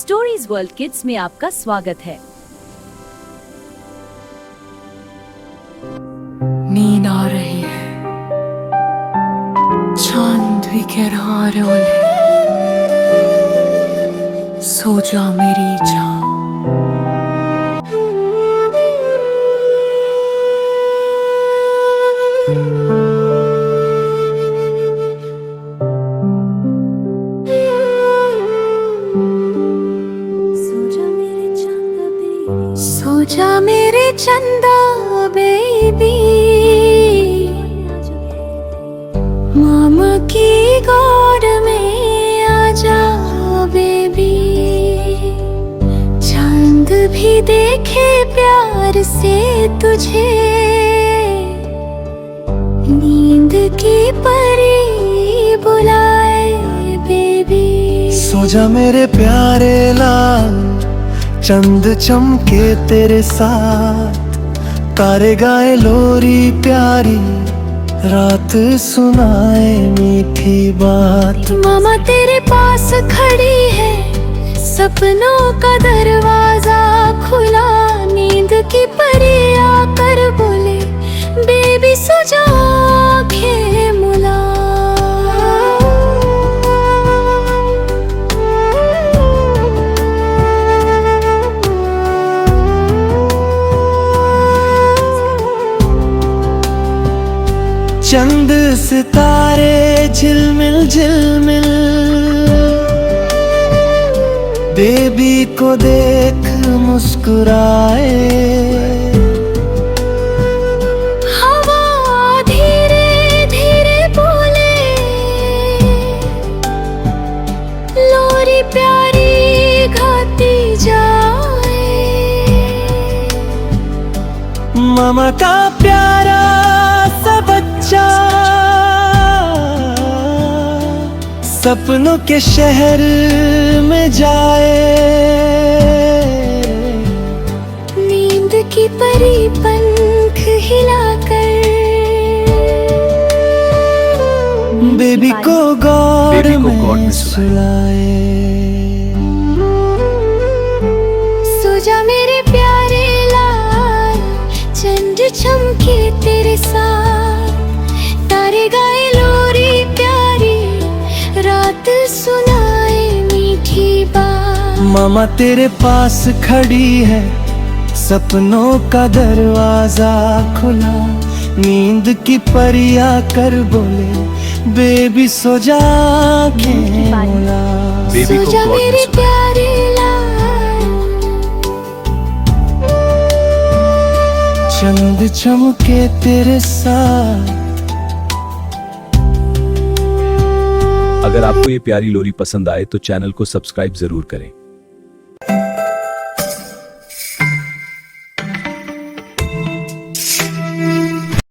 Stories world kids में आपका स्वागत है। नींद आ रही है, चांद भी कह रहा है ओले, सो जा मेरी जान। सो जा मेरे चंदा बेबी, मामा की गोद में आजा बेबी। चांद भी देखे प्यार से तुझे, नींद की परी बुलाए बेबी। सो जा मेरे प्यारे लाल, चंद चमके तेरे साथ, तारे गाए लोरी प्यारी, रात सुनाए मीठी बात। मामा तेरे पास खड़ी है, सपनों का दरवाजा खुला, नींद की परी आकर बोले बेबी सो जा आंखें मुला। चंद सितारे झिलमिल झिलमिल, बेबी को देख मुस्कुराए। हवा धीरे धीरे बोले, लोरी प्यारी गाती जाए। मामा का प्यारा सा बच्चा सपनों के शहर में जाए। नींद की परी पंख हिलाकर बेबी को गॉड में सुलाए। सो जा मेरे प्यारे लाल, चंद चमके तेरे साथ, तारे गाए लोरी प्यारी, रात सुनाए मीठी बात। मामा तेरे पास खड़ी है, सपनों का दरवाजा खुला, नींद की परिया कर बोले बेबी सो जा आंखें मुला। सो जा मेरे प्यारे लाल, चंद चमके तेरे साथ। अगर आपको ये प्यारी लोरी पसंद आए तो चैनल को सब्सक्राइब जरूर करें।